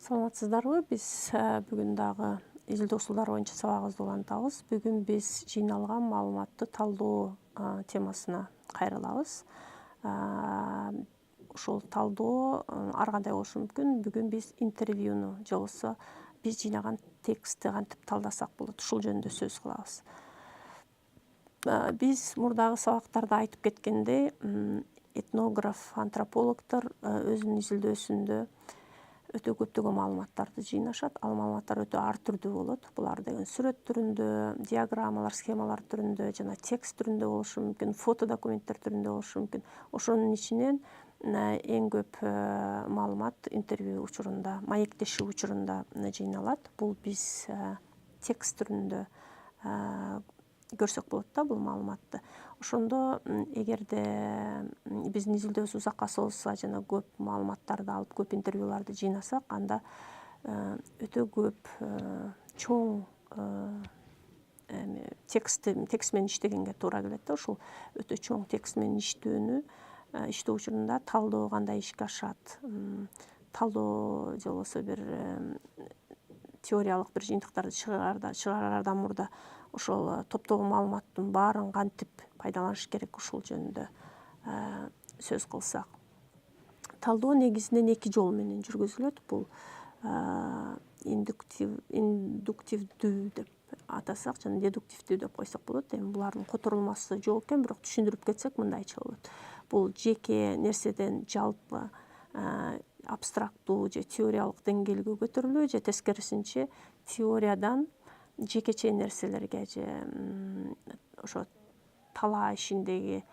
Саламатсыздарбы? Биз бүгүн дагы изилдөө усулдары боюнча сабагыбызды улантабыз. Бүгүн биз жыйналган маалыматты талдоо темасына кайрылабыз. Ушул талдоо ар кандай болушу мүмкүн. Бүгүн биз интервьюну же болбосо биз жыйнаган текстти кантип талдасак болот, ушул жөнүндө сөз кылабыз. Биз мурдагы сабактарда айтып кеткендей, этнограф, антропологдор өзүнүн изилдөөсүндө өтө көптөгөн маалыматтарды жыйнашат. Ал маалыматтар өтө ар түрдүү болот. Булар деген сүрөт түрүндө, диаграммалар, схемалар түрүндө жана текст түрүндө болушу мүмкүн, фото документтер түрүндө болушу мүмкүн. Ошонун ичинен эң көп маалымат интервью учурунда, маектешүү учурунда жыйналат. Бул биз текст түрүндө көрсөк болот да бул маалыматты. Ошондо эгерде биздин изилдөөбүз узакка созулса жана көп маалыматтарды алып, көп интервьюларды жыйнасак, анда өтө көп чоң текст менен иштегенге туура келет да. Ушул өтө чоң текст менен иштөө учурунда талдоо кандай ишке ашат, талдоо же болбосо бир теориялык бир жыйынтыктарды чыгараардан мурда ошол топтогон маалыматтын баарын кантип пайдаланыш керек, ушул жөнүндө сөз кылсак. Талдоо негизинен эки жол менен жүргүзүлөт. Бул индуктивдүү деп атасак жана дедуктивдүү деп койсок болот. Эми булардын которулмасы жок экен, бирок түшүндүрүп кетсек мындайча болот. Бул жеке нерседен жалпы абстрактуу же теориялык деңгээлге көтөрүлүү, же тескерисинче теориядан жекече нерселерге же ошо талаа ишиндеги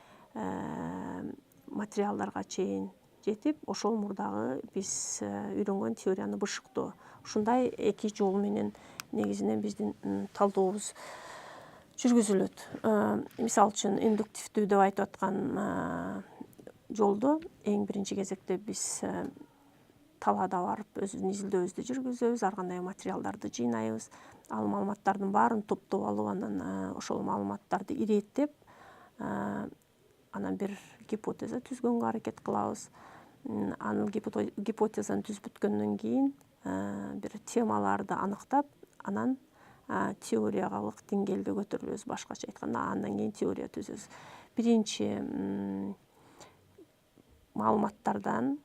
материалдарга чейин жетип, ошол мурдагы биз үйрөнгөн теорияны бышыктоо. Ушундай эки жол менен негизинен биздин талдообуз жүргүзүлөт. Мисалы үчүн индуктивдүү деп айтып аткан жолдо эң биринчи кезекте биз талаада барып өзүбүздүн изилдөөбүздү жүргүзөбүз, ар кандай материалдарды жыйнайбыз. Ал маалыматтардын баарын топтоп алып, анан ошол маалыматтарды иреттеп, анан бир гипотеза түзгөнгө аракет кылабыз. Анын гипотезаны түзүп бүткөндөн кийин бир темаларды аныктап, анан теориялык деңгээлге көтөрүлөбүз. Башкача айтканда, андан кийин теория түзөбүз. Биринчи маалыматтардан,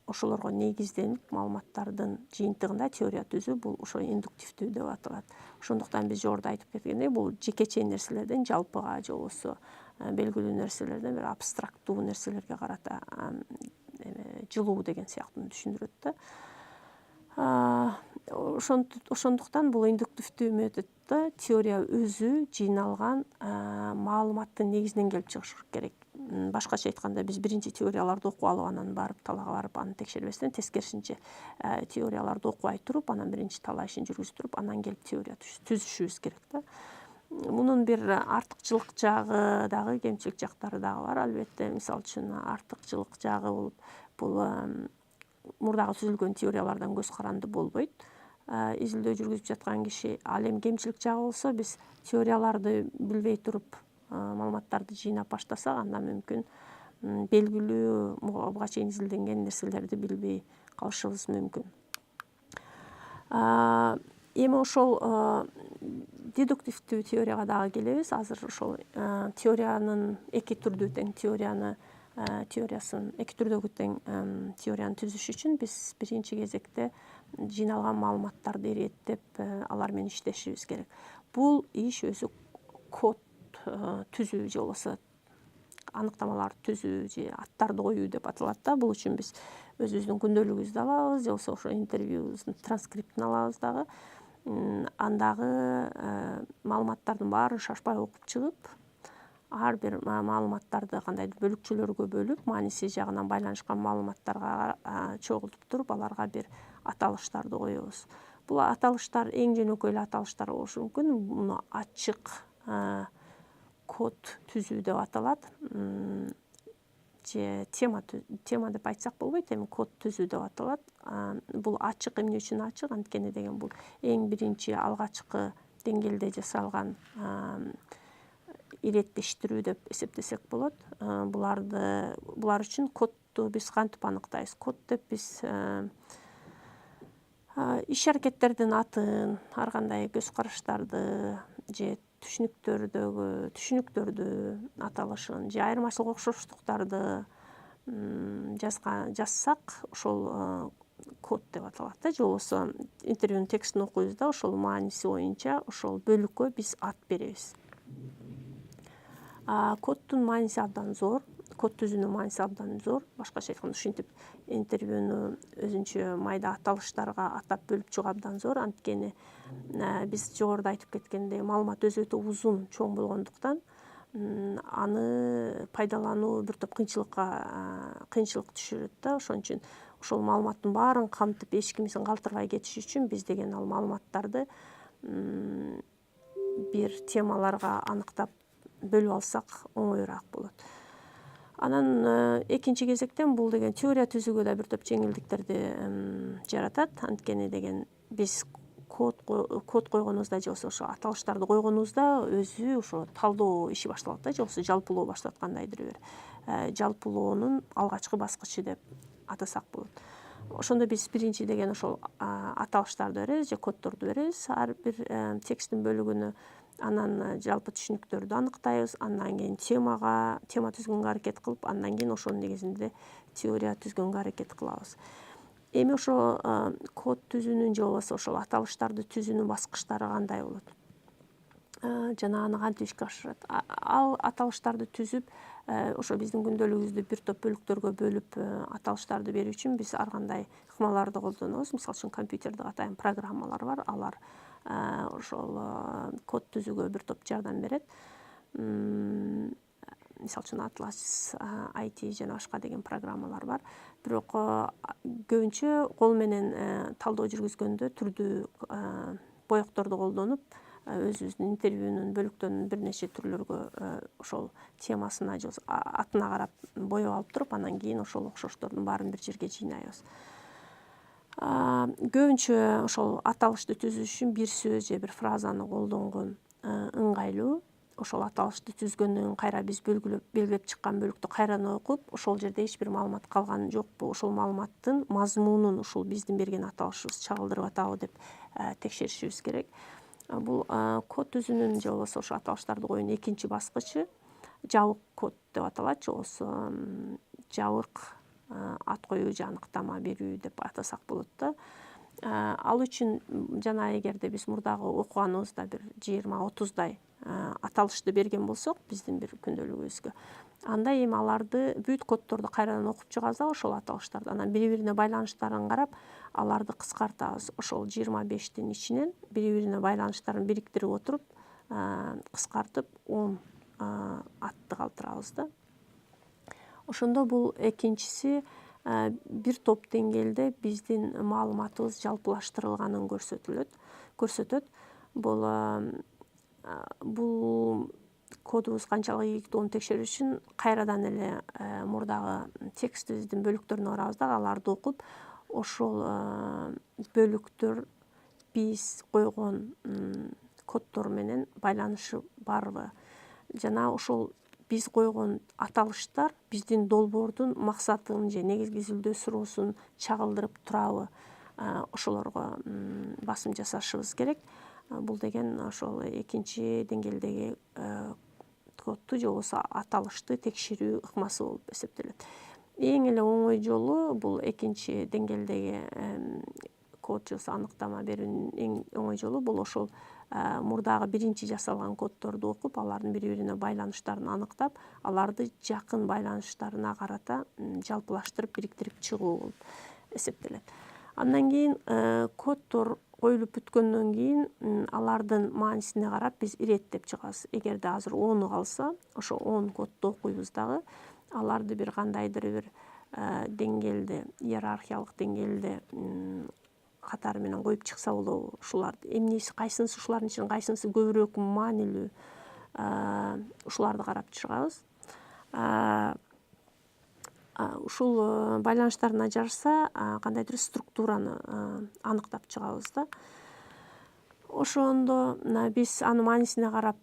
ошолорго негизденип, маалыматтардын жыйынтыгында теория түзүү, бул ошо индуктивдүү деп аталат. Ошондуктан биз жогоруда айтып кеткендей, бул жекече нерселерден жалпыга же болбосо белгилүү нерселерден бир абстрактуу нерселерге карата жылуу деген сыяктуу түшүндүрөт да. Ошондуктан бул индуктивдүү методдо теория өзү жыйналган маалыматтын негизинен келип чыгышы керек. Башкача айтканда, биз биринчи теорияларды окуп алып, анан барып талаага барып аны текшербестен, тескерисинче теорияларды окубай туруп, анан биринчи талаа ишин жүргүзүп туруп, анан келип теория түзүшүбүз керек да. Мунун бир артыкчылык жагы дагы, кемчилик жактары дагы бар. Албетте, мисалы үчүн артыкчылык жагы бул мурдагы түзүлгөн теориялардан көз каранды болбойт. Изилдөө жүргүзүп жаткан киши, ал эми кемчилик жагы болсо, биз теорияларды билбей туруп маалыматтарды жыйнап баштасак, анда мүмкүн белгилүү буга чейин изилденген нерселерди билбей калышыбыз мүмкүн. Эми ошол дедуктивдүү теорияга дагы келебиз. Азыр ошол теориянын эки түрдүү тең эки түрдөгү тең теорияны түзүш үчүн биз биринчи кезекте жыйналган маалыматтарды иреттеп, алар менен иштешибиз керек. Бул иш өзү код түзүү же болбосо аныктамаларды түзүү же аттарды коюу деп аталат да. Бул үчүн биз өзүбүздүн күндөлүгүбүздү алабыз, же болбосо ошо интервьюбуздун транскриптин алабыз дагы. Андагы маалыматтардын баарын шашпай окуп чыгып, ар бир маалыматтарды кандайдыр бөлүкчөлөргө бөлүп, мааниси жагынан байланышкан маалыматтарга чогултуп туруп, аларга бир аталыштарды коебуз. Бул аталыштар эң жөнөкөй эле аталыштар болушу мүмкүн. Муну ачык код түзүү деп аталат. Же тема деп айтсак болбойт, эми код түзүү деп аталат. Бул ачык, эмне үчүн ачык? Анткени деген бул эң биринчи алгачкы деңгээлде жасалган иреттештирүү деп эсептесек болот. Булар үчүн кодду биз кантип аныктайбыз? Код деп биз иш аракеттердин атын, ар кандай көз караштарды же түшүнүктөрдү аталышын же айырмачылык окшоштуктарды жазсак ошол код деп аталат да, же болбосо интервьюнун текстин окуйбуз да ошол мааниси боюнча ошол бөлүккө биз ат беребиз. Коддун мааниси абдан зор, код түзүүнүн мааниси абдан зор. Башкача айтканда ушинтип интервьюну өзүнчө майда аталыштарга атап бөлүп чыгуу абдан зор. Анткени биз жогоруда айтып кеткендей маалымат өтө узун, чоң болгондуктан аны пайдалануу бир топ кыйынчылык түшүрөт да. Ошон үчүн ошол маалыматтын баарын камтып эч кимисин калтырбай кетиш үчүн биз деген ал маалыматтарды бир темаларга аныктап бөлүп алсак оңоюраак болот. Анан экинчи кезектен бул деген теория түзүүгө да бир топ жеңилдиктерди жаратат. Анткени деген биз код койгонубузда же болбосо ошо аталыштарды койгонубузда өзү ошо талдоо иши башталат да, же болбосо жалпылоо башталат, кандайдыр бир жалпылоонун алгачкы баскычы деп атасак болот. Ошондо биз биринчи деген ошол аталыштарды беребиз же коддорду беребиз ар бир тексттин бөлүгүнө. Анан жалпы түшүнүктөрдү аныктайбыз, андан кийин тема түзгөнгө аракет кылып, андан кийин ошонун негизинде теория түзгөнгө аракет кылабыз. Эми ошо код түзүүнүн же болбосо ошол аталыштарды түзүүнүн баскычтары кандай болот? Жана аны кантип ишке ашырат? Ал аталыштарды түзүп, ошо биздин күндөлүгүбүздү бир топ бөлүктөргө бөлүп аталыштарды берүү үчүн биз ар кандай ыкмаларды колдонобуз. Мисалы үчүн компьютерде катайын программалар бар, алар ошол код түзүүгө бир топ жардам берет. Мисалы үчүн Atlas IT жана башка деген программалар бар. Бирок көбүнчө кол менен талдоо жүргүзгөндө түрдүү боекторду колдонуп, өзүбүздүн интервьюнун бөлүктөрүнүн бир нече түрлөргө ошол темасына же атына карап боеп алып туруп, анан кийин ошол окшоштордун баарын бир жерге жыйнайбыз. Көбүнчө ошол аталышты түзүү үчүн бир сөз же бир фразаны колдонгон ыңгайлуу. Ошол аталышты түзгөндөн кийин кайра биз белгилеп чыккан бөлүктү кайрадан окуп, ошол жерде эч бир маалымат калган жокпу, ошол маалыматтын мазмунун ушул биздин берген аталышыбыз чагылдырып атабы деп текшеришибиз керек. Бул код түзүүнүн же болбосо ошо аталыштарды коюунун экинчи баскычы жабык код деп аталат, же болбосо жабык ат коюу же аныктама берүү деп атасак болот да. Ал үчүн жана эгерде биз мурдагы окуганыбызда бир 20-30 аталышты берген болсок биздин бир күндөлүгүбүзгө, анда эми аларды бүт коддорду кайрадан окуп чыгабыз да ошол аталыштарды, анан бири-бирине байланыштарын карап, аларды кыскартабыз. Ошол 25-тин ичинен бири-бирине байланыштарын бириктирип отуруп, кыскартып 10 атты калтырабыз да. Ошондо бул экинчиси бир топ деңгээлде биздин маалыматыбыз жалпылаштырылганын көрсөтөт. Бул кодубуз канчалык ийгиликтүү текшерүү үчүн кайрадан эле мурдагы текстибиздин бөлүктөрүнө барабыз да, аларды окуп, ошол бөлүктөр биз койгон коддор менен байланышы барбы, жана ошол биз койгон аталыштар биздин долбоордун максатын же негизги изилдөө суроосун чагылдырып турабы, ошолорго басым жасашыбыз керек. Бул деген ошол экинчи деңгээлдеги кодду же болбосо аталышты текшерүү ыкмасы болуп эсептелет. Эң эле оңой жолу бул экинчи деңгээлдеги код же болбосо аныктама берүүнүн эң оңой жолу бул ошол мурдагы биринчи жасалган коддорду окуп, алардын бири-бирине байланыштарын аныктап, аларды жакын байланыштарына карата жалпылаштырып, бириктирип чыгуу болуп эсептелет. Андан кийин коддор коюлуп бүткөндөн кийин алардын маанисине карап биз иреттеп чыгабыз. Эгерде азыр 10 калса, ошо 10 кодду окуйбуз дагы, аларды бир кандайдыр бир деңгээлде, иерархиялык деңгээлде катары менен коюп чыкса болобу? Кайсынысы ушулардын ичинен кайсынысы көбүрөөк маанилүү? Ушуларды карап чыгабыз. Ушул байланыштарына жараша кандайдыр структураны аныктап чыгабыз да. Ошондо биз анын маанисине карап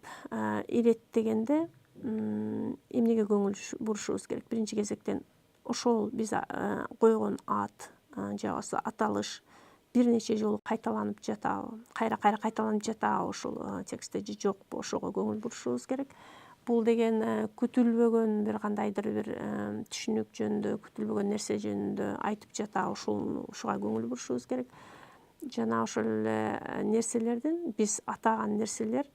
иреттегенде эмнеге көңүл бурушубуз керек? Биринчи кезектен ошол биз койгон ат же болбосо аталыш бир нече жолу кайталанып жатабы, кайра кайталанып жатабы ушул текстте же жокпу, ошого көңүл бурушубуз керек. Бул деген күтүлбөгөн бир кандайдыр бир түшүнүк жөнүндө, күтүлбөгөн нерсе жөнүндө айтып жатабы, ушуга көңүл бурушубуз керек. Жана ошол эле нерселердин, биз атаган нерселер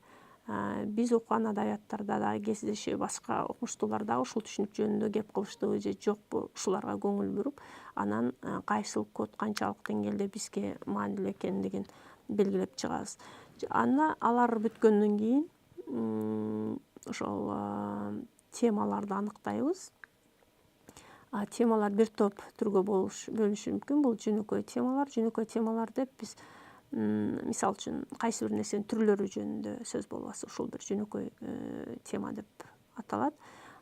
биз окуган адабияттарда да кездешеби, башка окумуштуулар дагы ушул түшүнүк жөнүндө кеп кылыштыбы же жокпу, ушуларга көңүл буруп, анан кайсыл код канчалык деңгээлде бизге маанилүү экендигин белгилеп чыгабыз. Анда алар бүткөндөн кийин ошол темаларды аныктайбыз. Темалар бир топ түргө бөлүнүшү мүмкүн. Бул жөнөкөй темалар. Жөнөкөй темалар деп биз мисалы үчүн кайсы бир нерсенин түрлөрү жөнүндө сөз болбосо ушул бир жөнөкөй тема деп аталат.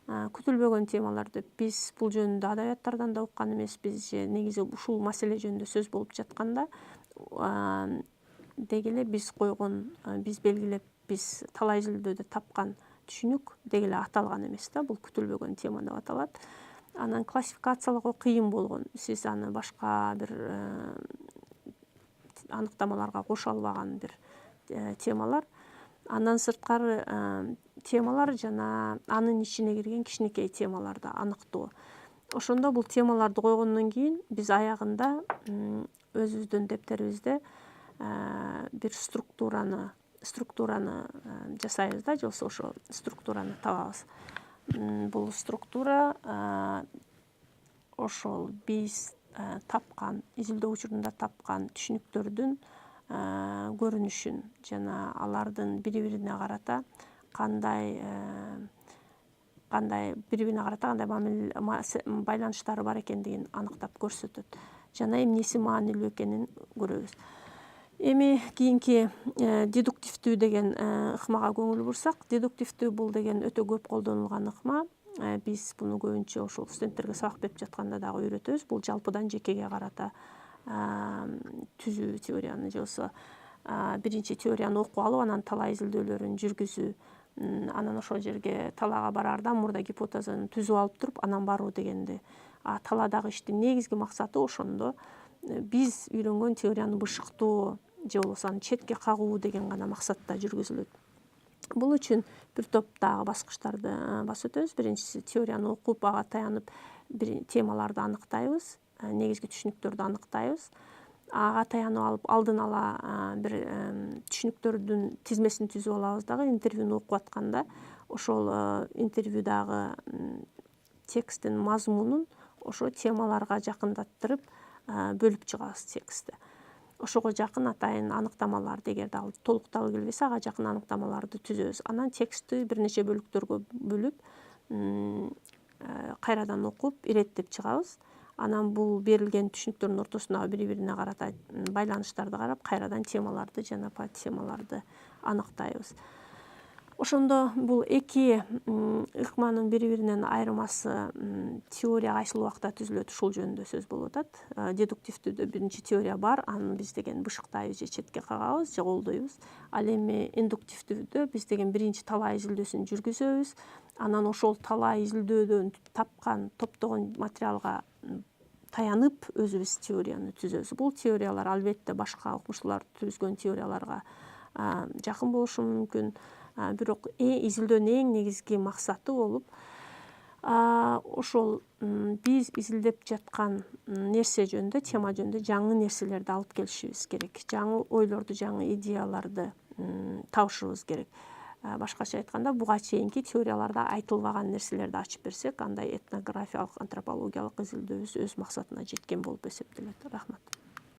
Күтүлбөгөн темалар деп биз бул жөнүндө адабияттардан да уккан эмеспиз же негизи ушул маселе жөнүндө сөз болуп жатканда деги эле биз койгон, биз белгилеп, биз талай изилдөөдө тапкан түшүнүк деги эле аталган эмес да, бул күтүлбөгөн тема деп аталат. Анан классификациялоого кыйын болгон, сиз аны башка бир аныктамаларга кошо албаган бир темалар. Андан сырткары темалар жана анын ичине кирген кичинекей темаларды аныктоо. Ошондо бул темаларды койгондон кийин биз аягында өзүбүздүн дептерибизде бир структураны жасайбыз да, же болбосо ошо структураны табабыз. Бул структура ошол биз тапкан, изилдөө учурунда тапкан түшүнүктөрдүн көрүнүшүн жана алардын бири-бирине карата кандай байланыштары бар экендигин аныктап көрсөтөт жана эмнеси маанилүү экенин көрөбүз. Эми кийинки дедуктивдүү деген ыкмага көңүл бурсак, дедуктивдүү бул деген өтө көп колдонулган ыкма. Биз буну көбүнчө ошол студенттерге сабак берип жатканда дагы үйрөтөбүз. Бул жалпыдан жекеге карата түзүү теорияны же болбосо биринчи теорияны окуп алып, анан талаа изилдөөлөрүн жүргүзүү, анан ошол жерге талаага бараардан мурда гипотезаны түзүп алып туруп, анан баруу дегенди. Талаадагы иштин негизги максаты ошондо биз үйрөнгөн теорияны бышыктоо же болбосо аны четке кагуу деген гана максатта жүргүзүлөт. Бул үчүн бир топ дагы баскычтарды басып өтөбүз. Биринчиси теорияны окуп, ага таянып темаларды аныктайбыз, негизги түшүнүктөрдү аныктайбыз. Ага таянып алып алдын ала бир түшүнүктөрдүн тизмесин түзүп алабыз дагы. Интервьюну окуп атканда ошол интервьюдагы тексттин мазмунун ошо темаларга жакындаттырып бөлүп чыгабыз текстти. Ошого жакын атайын аныктамаларды, эгерде ал толукталып келбесе, ага жакын аныктамаларды түзөбүз. Анан текстти бир нече бөлүктөргө бөлүп, кайрадан окуп, иреттеп чыгабыз. Анан бул берилген түшүнүктөрдүн ортосундагы бири-бирине карата байланыштарды карап, кайрадан темаларды жана подтемаларды аныктайбыз. Ошондо бул эки ыкманын бири-биринен айырмасы теория кайсыл убакта түзүлөт, ушул жөнүндө сөз болуп атат. Дедуктивдүүдө биринчи теория бар, аны биз деген бышыктайбыз же четке кагабыз же колдойбуз. Ал эми индуктивдүүдө биз деген биринчи талаа изилдөөсүн жүргүзөбүз. Анан ошол талаа изилдөөдөн тапкан, топтогон материалга таянып өзүбүз теорияны түзөбүз. Бул теориялар албетте башка окумуштуулар түзгөн теорияларга жакын болушу мүмкүн. Бирок изилдөөнүн эң негизги максаты болуп ошол биз изилдеп жаткан нерсе жөнүндө, тема жөнүндө жаңы нерселерди алып келишибиз керек. Жаңы ойлорду, жаңы идеяларды табышыбыз керек. Башкача айтканда, буга чейинки теорияларда айтылбаган нерселерди ачып берсек, андай этнографиялык, антропологиялык изилдөөбүз өз максатына жеткен болуп эсептелет. Рахмат.